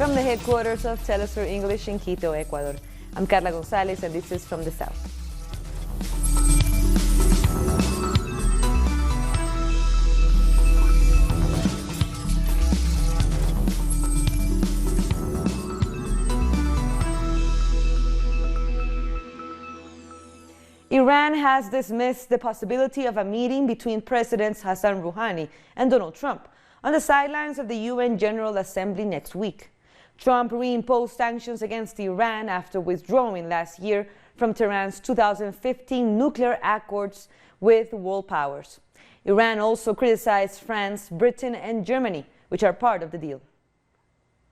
From the headquarters of Telesur English in Quito, Ecuador, I'm Carla Gonzalez, and this is From the South. Iran has dismissed the possibility of a meeting between Presidents Hassan Rouhani and Donald Trump on the sidelines of the UN General Assembly next week. Trump reimposed sanctions against Iran after withdrawing last year from Tehran's 2015 nuclear accords with world powers. Iran also criticized France, Britain and Germany, which are part of the deal.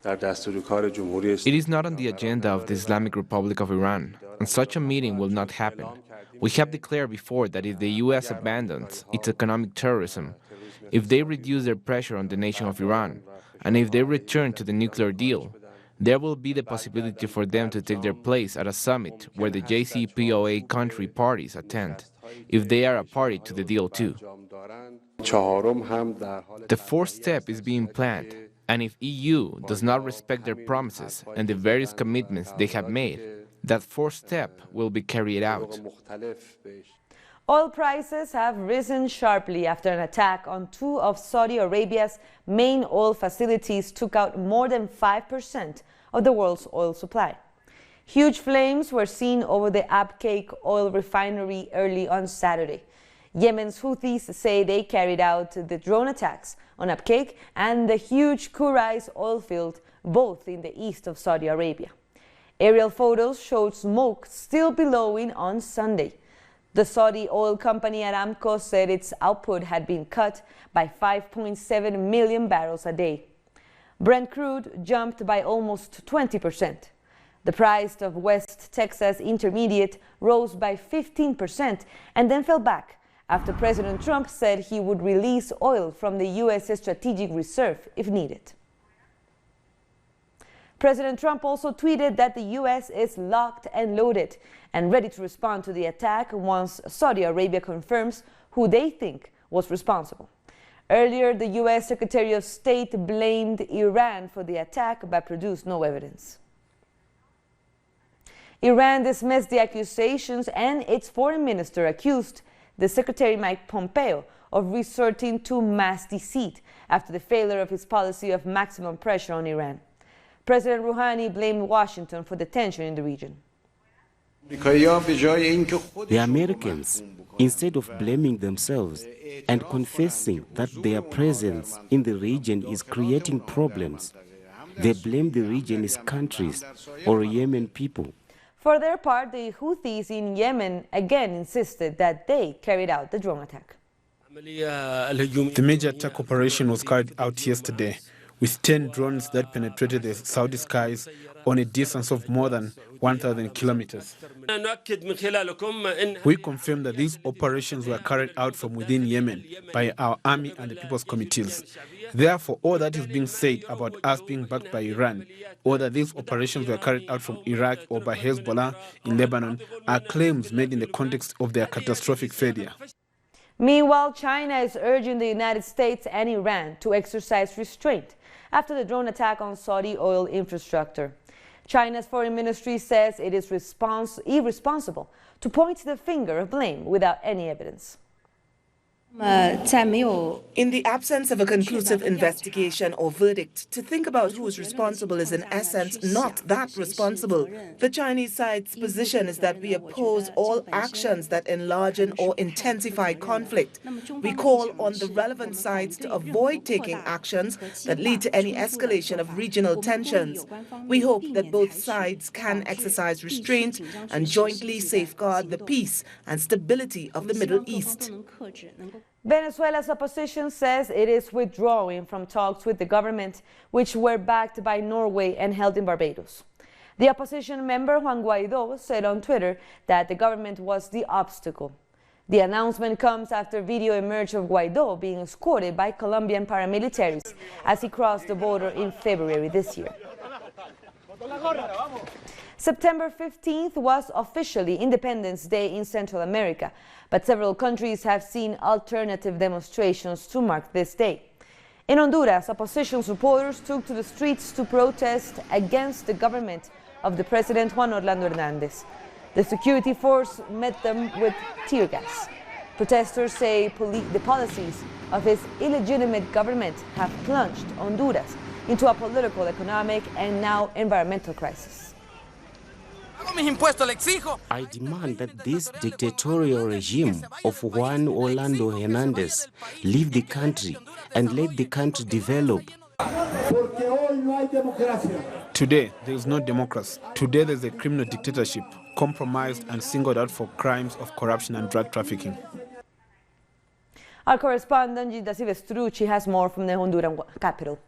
It is not on the agenda of the Islamic Republic of Iran, and such a meeting will not happen. We have declared before that if the U.S. abandons its economic terrorism, if they reduce their pressure on the nation of Iran, and if they return to the nuclear deal, there will be the possibility for them to take their place at a summit where the JCPOA country parties attend, if they are a party to the deal too. The fourth step is being planned, and if EU does not respect their promises and the various commitments they have made, that fourth step will be carried out. Oil prices have risen sharply after an attack on two of Saudi Arabia's main oil facilities took out more than 5% of the world's oil supply. Huge flames were seen over the Abqaiq oil refinery early on Saturday. Yemen's Houthis say they carried out the drone attacks on Abqaiq and the huge Kurais oil field, both in the east of Saudi Arabia. Aerial photos showed smoke still billowing on Sunday. The Saudi oil company Aramco said its output had been cut by 5.7 million barrels a day. Brent crude jumped by almost 20%. The price of West Texas Intermediate rose by 15% and then fell back after President Trump said he would release oil from the U.S. strategic reserve if needed. President Trump also tweeted that the U.S. is locked and loaded and ready to respond to the attack once Saudi Arabia confirms who they think was responsible. Earlier, the U.S. Secretary of State blamed Iran for the attack but produced no evidence. Iran dismissed the accusations, and its foreign minister accused the Secretary Mike Pompeo of resorting to mass deceit after the failure of his policy of maximum pressure on Iran. President Rouhani blamed Washington for the tension in the region. The Americans, instead of blaming themselves and confessing that their presence in the region is creating problems, they blame the region's countries or Yemen people. For their part, the Houthis in Yemen again insisted that they carried out the drone attack. The major attack operation was carried out yesterday, with 10 drones that penetrated the Saudi skies on a distance of more than 1,000 kilometers. We confirm that these operations were carried out from within Yemen by our army and the people's committees. Therefore, all that is being said about us being backed by Iran, or that these operations were carried out from Iraq or by Hezbollah in Lebanon, are claims made in the context of their catastrophic failure. Meanwhile, China is urging the United States and Iran to exercise restraint after the drone attack on Saudi oil infrastructure. China's foreign ministry says it is irresponsible to point the finger of blame without any evidence. In the absence of a conclusive investigation or verdict, to think about who is responsible is in essence not that responsible. The Chinese side's position is that we oppose all actions that enlarge or intensify conflict. We call on the relevant sides to avoid taking actions that lead to any escalation of regional tensions. We hope that both sides can exercise restraint and jointly safeguard the peace and stability of the Middle East. Venezuela's opposition says it is withdrawing from talks with the government, which were backed by Norway and held in Barbados. The opposition member Juan Guaidó said on Twitter that the government was the obstacle. The announcement comes after video emerged of Guaidó being escorted by Colombian paramilitaries as he crossed the border in February this year. September 15th was officially Independence Day in Central America, but several countries have seen alternative demonstrations to mark this day. In Honduras, opposition supporters took to the streets to protest against the government of the President Juan Orlando Hernández. The security force met them with tear gas. Protesters say the policies of his illegitimate government have plunged Honduras into a political, economic, and now environmental crisis. I demand that this dictatorial regime of Juan Orlando Hernández leave the country and let the country develop. Today, there is no democracy. Today, there is a criminal dictatorship, compromised and singled out for crimes of corruption and drug trafficking. Our correspondent, Gilda Silvestrucci, has more from the Honduran capital.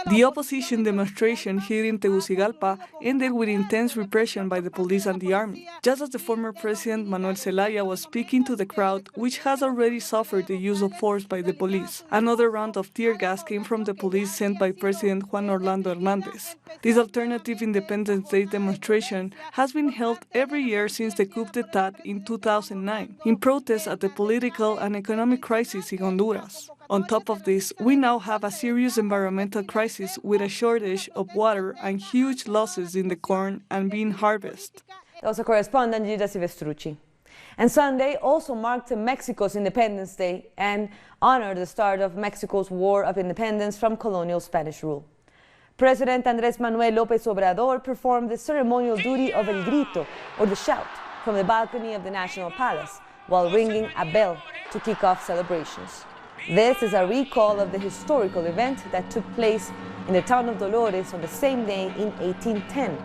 The opposition demonstration here in Tegucigalpa ended with intense repression by the police and the army, just as the former president Manuel Zelaya was speaking to the crowd, which has already suffered the use of force by the police. Another round of tear gas came from the police sent by President Juan Orlando Hernández. This alternative Independence Day demonstration has been held every year since the coup d'etat in 2009, in protest at the political and economic crisis in Honduras. On top of this, we now have a serious environmental crisis with a shortage of water and huge losses in the corn and bean harvest. That was a correspondent, Gilda Silvestrucci. And Sunday also marked Mexico's Independence Day and honored the start of Mexico's War of Independence from colonial Spanish rule. President Andrés Manuel López Obrador performed the ceremonial duty of El Grito, or the shout, from the balcony of the National Palace, while ringing a bell to kick off celebrations. This is a recall of the historical event that took place in the town of Dolores on the same day in 1810,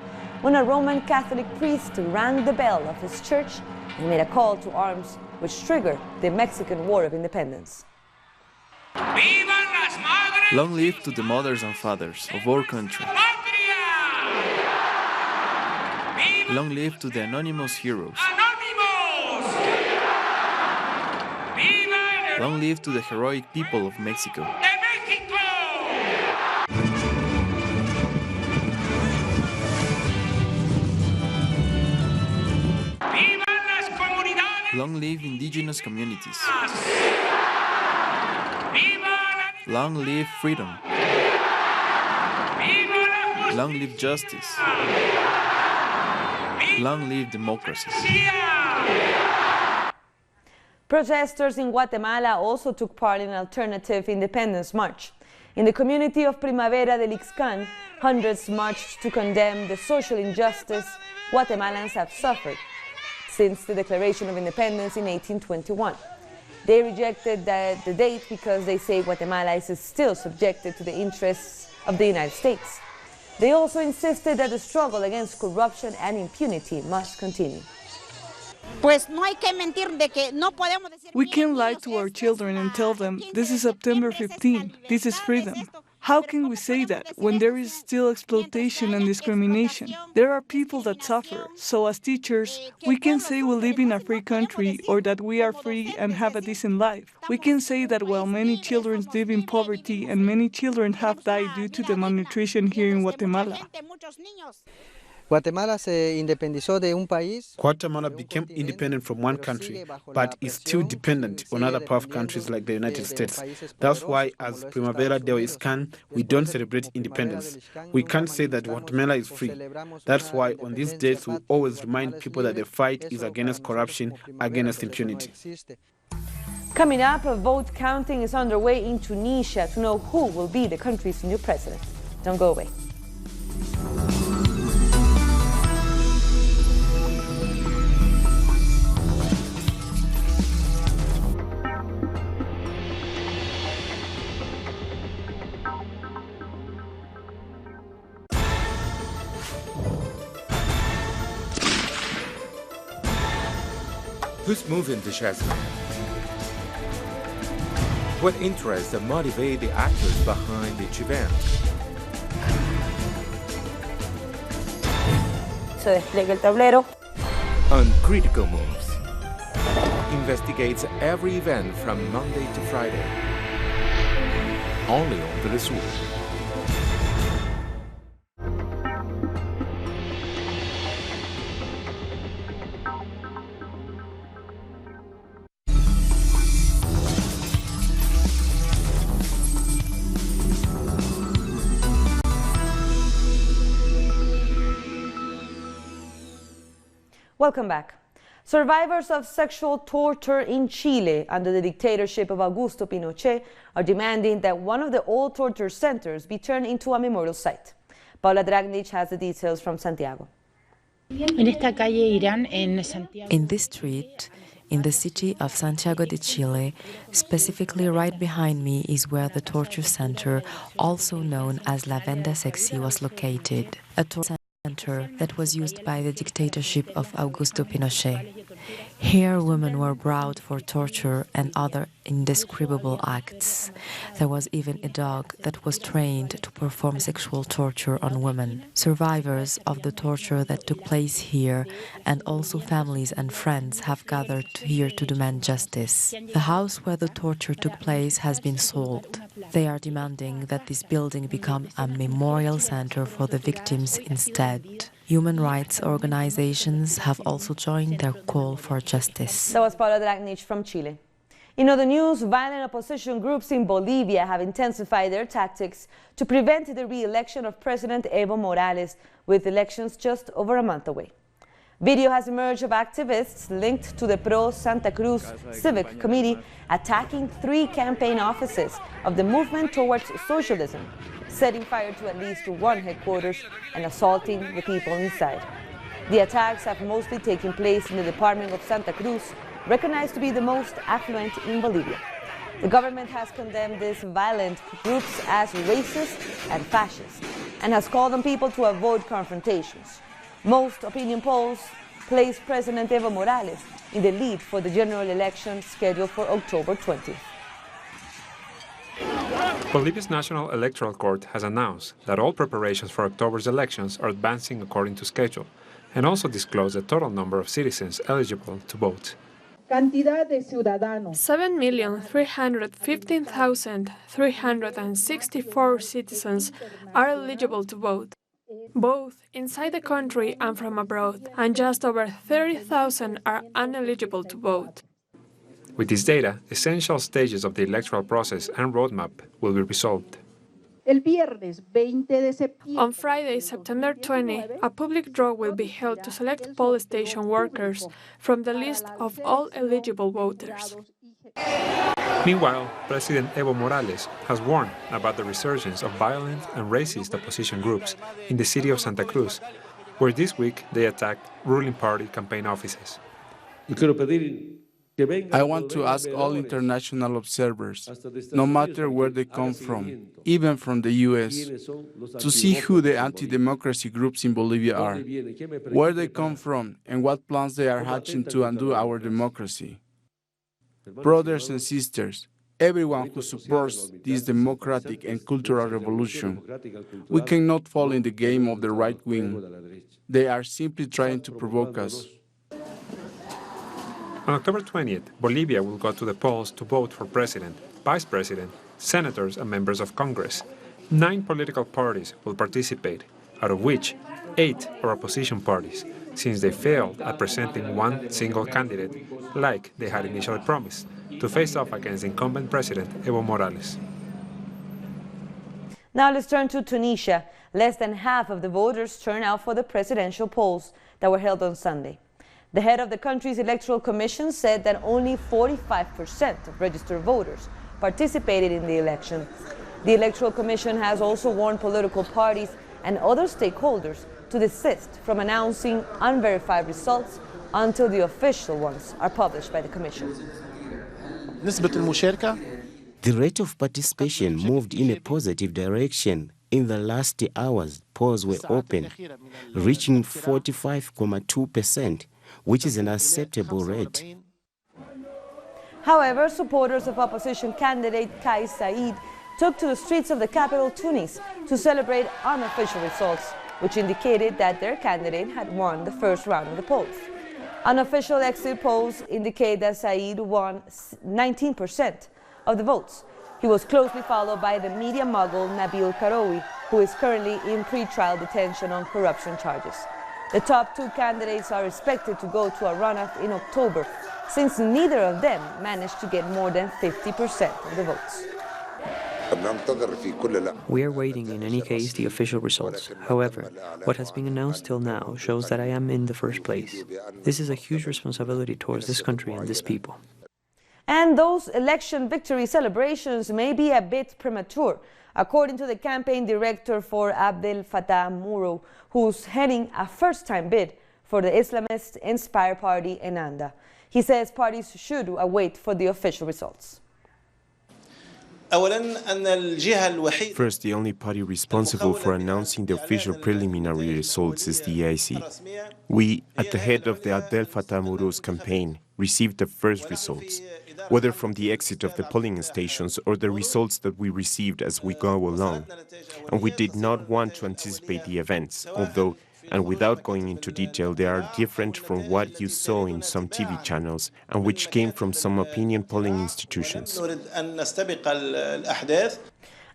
when a Roman Catholic priest rang the bell of his church and made a call to arms, which triggered the Mexican War of Independence. Long live to the mothers and fathers of our country. Long live to the anonymous heroes. Long live to the heroic people of Mexico. Long live indigenous communities. Long live freedom. Long live justice. Long live democracy. Protesters in Guatemala also took part in an alternative independence march. In the community of Primavera del Ixcan, hundreds marched to condemn the social injustice Guatemalans have suffered since the declaration of independence in 1821. They rejected the date because they say Guatemala is still subjected to the interests of the United States. They also insisted that the struggle against corruption and impunity must continue. We can't lie to our children and tell them, this is September 15, this is freedom. How can we say that when there is still exploitation and discrimination? There are people that suffer, so as teachers, we can say we live in a free country or that we are free and have a decent life. We can say that while many children live in poverty and many children have died due to the malnutrition here in Guatemala. Guatemala became independent from one country, but is still dependent on other powerful countries like the United States. That's why, as Primavera del Ixcan, we don't celebrate independence. We can't say that Guatemala is free. That's why on these days we always remind people that the fight is against corruption, against impunity. Coming up, a vote counting is underway in Tunisia to know who will be the country's new president. Don't go away. Who's moving the chessmen? What interests motivate the actors behind each event? Se despliega el tablero. Uncritical Moves investigates every event from Monday to Friday. Only on Telesur. Welcome back. Survivors of sexual torture in Chile under the dictatorship of Augusto Pinochet are demanding that one of the old torture centers be turned into a memorial site. Paula Dragnich has the details from Santiago. In this street, in the city of Santiago de Chile, specifically right behind me is where the torture center, also known as La Venda Sexy, was located. A torture center that was used by the dictatorship of Augusto Pinochet. Here women were brought for torture and other indescribable acts. There was even a dog that was trained to perform sexual torture on women. Survivors of the torture that took place here and also families and friends have gathered here to demand justice. The house where the torture took place has been sold. They are demanding that this building become a memorial center for the victims instead. Human rights organizations have also joined their call for justice. That was Paula Dragnich from Chile. In other news, violent opposition groups in Bolivia have intensified their tactics to prevent the re-election of President Evo Morales, with elections just over a month away. Video has emerged of activists linked to the Pro Santa Cruz Civic Committee attacking 3 campaign offices of the movement towards socialism, setting fire to at least 1 headquarters and assaulting the people inside. The attacks have mostly taken place in the department of Santa Cruz, recognized to be the most affluent in Bolivia. The government has condemned these violent groups as racist and fascist and has called on people to avoid confrontations. Most opinion polls place President Evo Morales in the lead for the general election scheduled for October 20th. Bolivia's National Electoral Court has announced that all preparations for October's elections are advancing according to schedule, and also disclosed the total number of citizens eligible to vote. 7,315,364 citizens are eligible to vote, both inside the country and from abroad, and just over 30,000 are ineligible to vote. With this data, essential stages of the electoral process and roadmap will be resolved. On Friday, September 20, a public draw will be held to select poll station workers from the list of all eligible voters. Meanwhile, President Evo Morales has warned about the resurgence of violent and racist opposition groups in the city of Santa Cruz, where this week they attacked ruling party campaign offices. I want to ask all international observers, no matter where they come from, even from the US, to see who the anti-democracy groups in Bolivia are, where they come from, and what plans they are hatching to undo our democracy. Brothers and sisters, everyone who supports this democratic and cultural revolution, we cannot fall in the game of the right wing. They are simply trying to provoke us. On October 20th, Bolivia will go to the polls to vote for president, vice president, senators and members of Congress. 9 political parties will participate, out of which 8 are opposition parties, since they failed at presenting one single candidate, like they had initially promised, to face off against incumbent President Evo Morales. Now let's turn to Tunisia. Less than half of the voters turned out for the presidential polls that were held on Sunday. The head of the country's electoral commission said that only 45% of registered voters participated in the election. The electoral commission has also warned political parties and other stakeholders to desist from announcing unverified results until the official ones are published by the commission. The rate of participation moved in a positive direction. In the last hours, polls were open, reaching 45.2%, which is an acceptable rate. However, supporters of opposition candidate Kais Saied took to the streets of the capital, Tunis, to celebrate unofficial results, which indicated that their candidate had won the first round of the polls. Unofficial exit polls indicate that Saied won 19% of the votes. He was closely followed by the media mogul Nabil Karoui, who is currently in pre-trial detention on corruption charges. The top 2 candidates are expected to go to a runoff in October, since neither of them managed to get more than 50% of the votes. We are waiting in any case the official results. However, what has been announced till now shows that I am in the first place. This is a huge responsibility towards this country and this people. And those election victory celebrations may be a bit premature, according to the campaign director for Abdel Fattah Muro, who's heading a first-time bid for the Islamist-inspired party Ennahda. He says parties should await for the official results. First, the only party responsible for announcing the official preliminary results is the EIC. We, at the head of the Abdel Fattah Muro's campaign, received the first results, whether from the exit of the polling stations or the results that we received as we go along. And we did not want to anticipate the events, although, and without going into detail, they are different from what you saw in some TV channels and which came from some opinion polling institutions.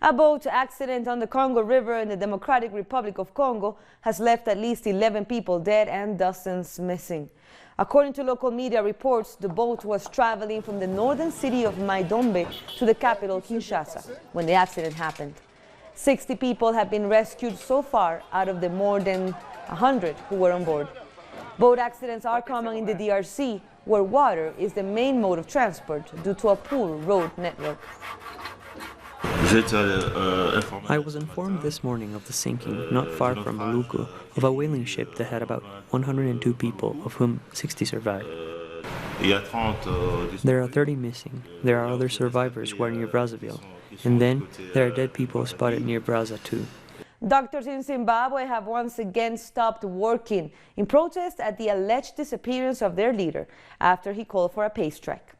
A boat accident on the Congo River in the Democratic Republic of Congo has left at least 11 people dead and dozens missing. According to local media reports, the boat was traveling from the northern city of Maidombe to the capital, Kinshasa, when the accident happened. 60 people have been rescued so far out of the more than 100 who were on board. Boat accidents are common in the DRC, where water is the main mode of transport due to a poor road network. I was informed this morning of the sinking, not far from Maluku, of a whaling ship that had about 102 people, of whom 60 survived. There are 30 missing. There are other survivors who are near Brazzaville. And then there are dead people spotted near Brazza too. Doctors in Zimbabwe have once again stopped working in protest at the alleged disappearance of their leader after he called for a pay strike.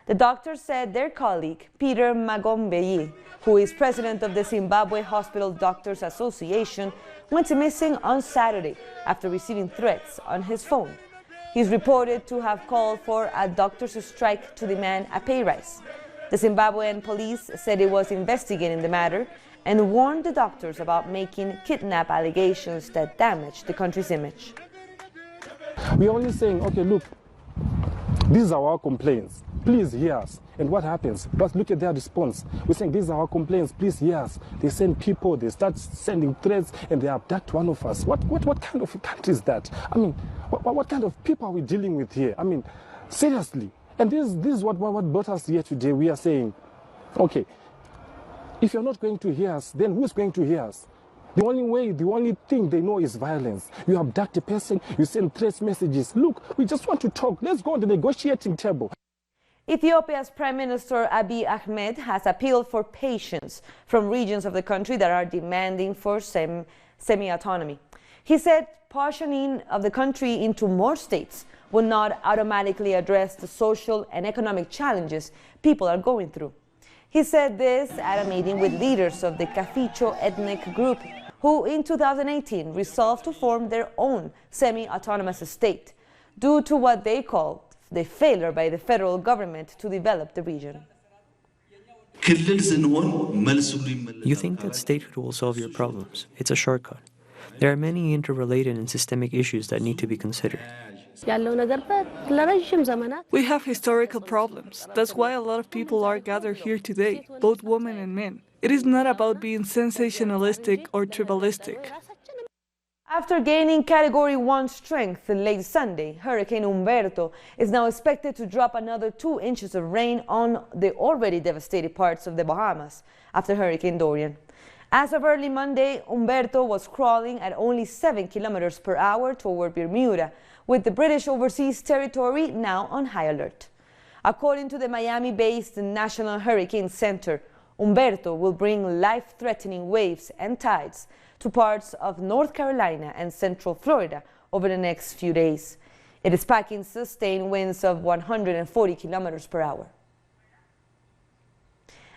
The doctors said their colleague, Peter Magombeyi, who is president of the Zimbabwe Hospital Doctors Association, went missing on Saturday after receiving threats on his phone. He's reported to have called for a doctor's strike to demand a pay rise. The Zimbabwean police said it was investigating the matter and warned the doctors about making kidnap allegations that damage the country's image. We're only saying, okay, look, these are our complaints. Please hear us. And what happens? But look at their response. We're saying, these are our complaints. Please hear us. They send people, they start sending threats, and they abduct one of us. What kind of country is that? I mean, what kind of people are we dealing with here? I mean, seriously. And this is what brought us here today. We are saying, okay, if you're not going to hear us, then who's going to hear us? The only thing they know is violence. You abduct a person, you send threat messages. Look, we just want to talk. Let's go on the negotiating table. Ethiopia's Prime Minister Abiy Ahmed has appealed for patience from regions of the country that are demanding for semi-autonomy. He said partitioning of the country into more states will not automatically address the social and economic challenges people are going through. He said this at a meeting with leaders of the Kaficho ethnic group, who in 2018 resolved to form their own semi-autonomous state due to what they called the failure by the federal government to develop the region. You think that statehood will solve your problems. It's a shortcut. There are many interrelated and systemic issues that need to be considered. We have historical problems. That's why a lot of people are gathered here today, both women and men. It is not about being sensationalistic or tribalistic. After gaining Category 1 strength late Sunday, Hurricane Humberto is now expected to drop another 2 inches of rain on the already devastated parts of the Bahamas after Hurricane Dorian. As of early Monday, Humberto was crawling at only 7 kilometers per hour toward Bermuda, with the British Overseas Territory now on high alert. According to the Miami-based National Hurricane Center, Humberto will bring life-threatening waves and tides to parts of North Carolina and central Florida over the next few days. It is packing sustained winds of 140 kilometers per hour.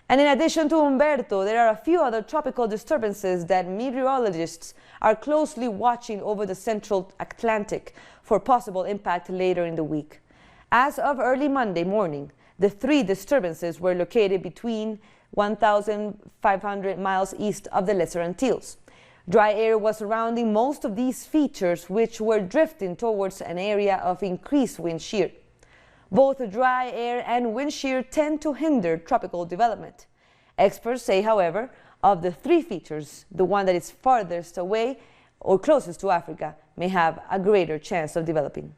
And in addition to Humberto, there are a few other tropical disturbances that meteorologists are closely watching over the central Atlantic for possible impact later in the week. As of early Monday morning, the 3 disturbances were located between 1,500 miles east of the Lesser Antilles. Dry air was surrounding most of these features, which were drifting towards an area of increased wind shear. Both dry air and wind shear tend to hinder tropical development. Experts say, however, of the three features, the one that is farthest away or closest to Africa may have a greater chance of developing.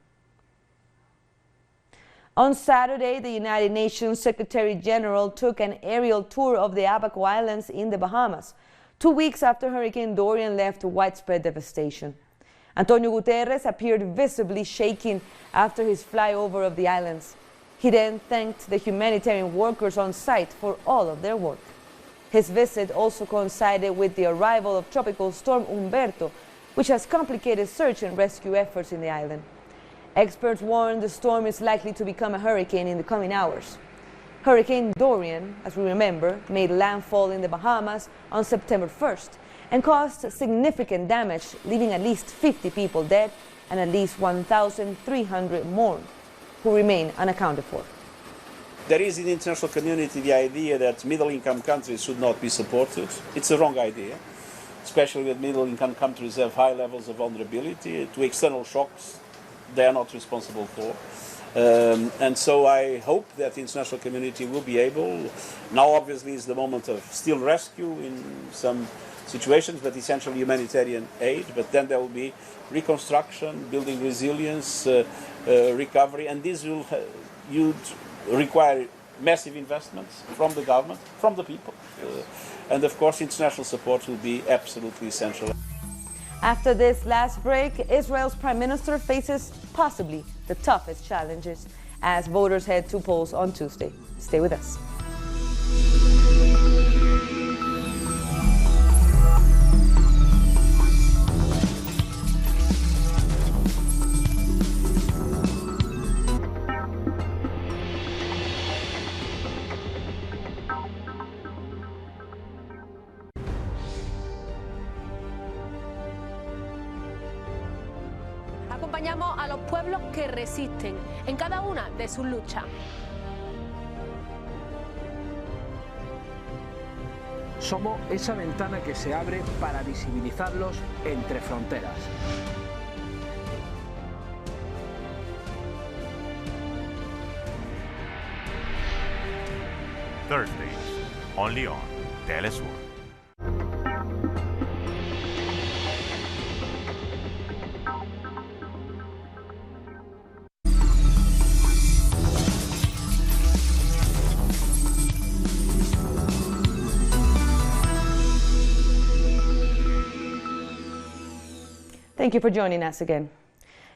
On Saturday, the United Nations Secretary General took an aerial tour of the Abaco Islands in the Bahamas, 2 weeks after Hurricane Dorian left widespread devastation. Antonio Guterres appeared visibly shaken after his flyover of the islands. He then thanked the humanitarian workers on site for all of their work. His visit also coincided with the arrival of tropical storm Humberto, which has complicated search and rescue efforts in the island. Experts warn the storm is likely to become a hurricane in the coming hours. Hurricane Dorian, as we remember, made landfall in the Bahamas on September 1st and caused significant damage, leaving at least 50 people dead and at least 1,300 more who remain unaccounted for. There is in the international community the idea that middle-income countries should not be supported. It's a wrong idea, especially that middle-income countries have high levels of vulnerability to external shocks they are not responsible for. And so I hope that the international community will be able, now obviously is the moment of still rescue in some situations, but essentially humanitarian aid, but then there will be reconstruction, building resilience, recovery, and this will require massive investments from the government, from the people, and of course international support will be absolutely essential. After this last break, Israel's Prime Minister faces possibly the toughest challenges as voters head to polls on Tuesday. Stay with us. Acompañamos a los pueblos que resisten en cada una de sus luchas. Somos esa ventana que se abre para visibilizarlos entre fronteras. Thursdays, only on Telesur. Thank you for joining us again.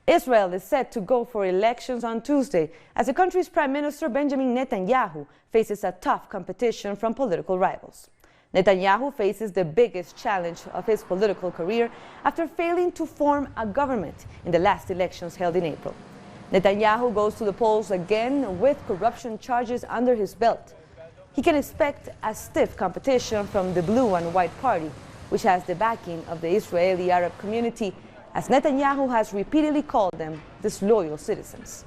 Israel is set to go for elections on Tuesday as the country's Prime Minister Benjamin Netanyahu faces a tough competition from political rivals. Netanyahu faces the biggest challenge of his political career after failing to form a government in the last elections held in April. Netanyahu goes to the polls again with corruption charges under his belt. He can expect a stiff competition from the Blue and White Party, which has the backing of the Israeli Arab community, as Netanyahu has repeatedly called them disloyal citizens.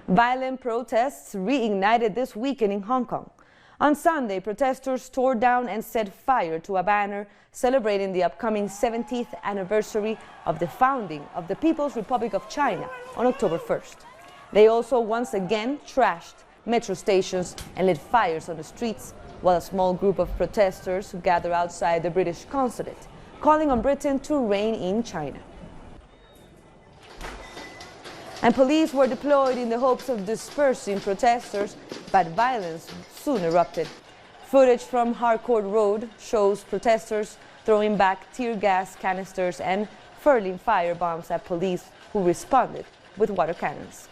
Violent protests reignited this weekend in Hong Kong. On Sunday, protesters tore down and set fire to a banner celebrating the upcoming 70th anniversary of the founding of the People's Republic of China on October 1st. They also once again trashed metro stations and lit fires on the streets, while a small group of protesters gathered outside the British consulate, calling on Britain to rein in China. And police were deployed in the hopes of dispersing protesters, but violence soon erupted. Footage from Harcourt Road shows protesters throwing back tear gas canisters and hurling firebombs at police, who responded with water cannons.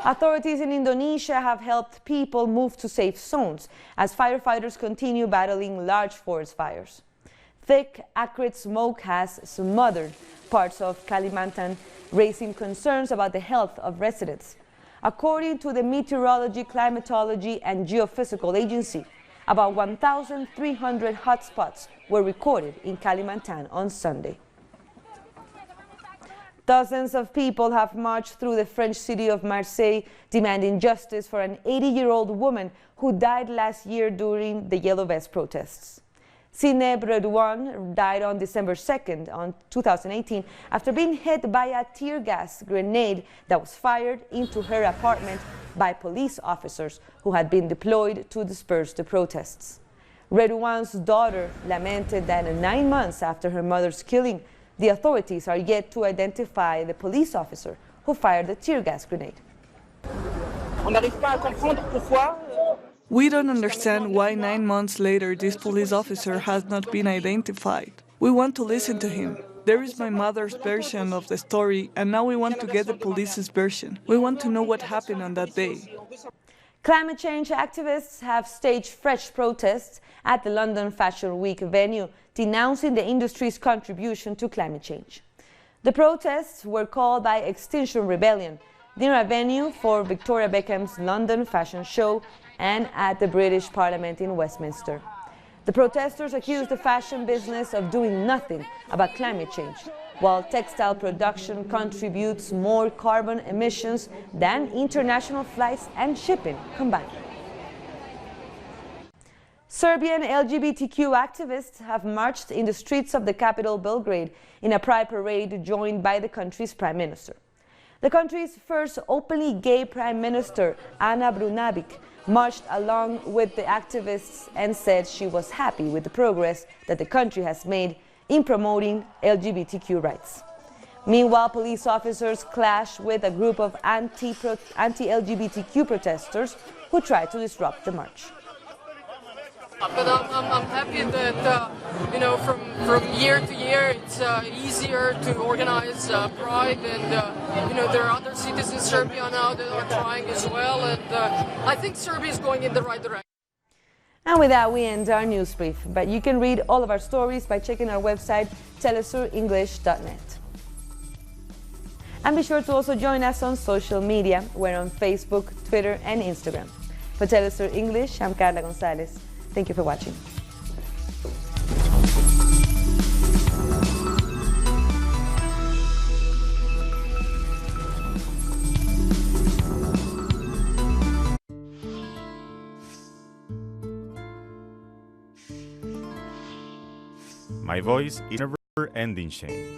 Authorities in Indonesia have helped people move to safe zones as firefighters continue battling large forest fires. Thick, acrid smoke has smothered parts of Kalimantan, raising concerns about the health of residents. According to the Meteorology, Climatology and Geophysical Agency, about 1,300 hotspots were recorded in Kalimantan on Sunday. Dozens of people have marched through the French city of Marseille demanding justice for an 80-year-old woman who died last year during the Yellow Vest protests. Zineb Redouane died on December 2nd, 2018, after being hit by a tear gas grenade that was fired into her apartment by police officers who had been deployed to disperse the protests. Redouane's daughter lamented that 9 months after her mother's killing, the authorities are yet to identify the police officer who fired the tear gas grenade. We don't understand why 9 months later this police officer has not been identified. We want to listen to him. There is my mother's version of the story, and now we want to get the police's version. We want to know what happened on that day. Climate change activists have staged fresh protests at the London Fashion Week venue, denouncing the industry's contribution to climate change. The protests were called by Extinction Rebellion, near a venue for Victoria Beckham's London fashion show and at the British Parliament in Westminster. The protesters accused the fashion business of doing nothing about climate change, while textile production contributes more carbon emissions than international flights and shipping combined. Serbian LGBTQ activists have marched in the streets of the capital, Belgrade, in a pride parade joined by the country's prime minister. The country's first openly gay prime minister, Ana Brnabić, marched along with the activists and said she was happy with the progress that the country has made in promoting LGBTQ rights. Meanwhile, police officers clashed with a group of anti-LGBTQ protesters who tried to disrupt the march. But I'm happy that, from year to year it's easier to organize Pride, and, there are other cities in Serbia now that are trying as well, and I think Serbia is going in the right direction. And with that, we end our news brief. But you can read all of our stories by checking our website, telesurenglish.net. And be sure to also join us on social media. We're on Facebook, Twitter, and Instagram. For Telesur English, I'm Carla Gonzalez. Thank you for watching. My voice is a never-ending chain.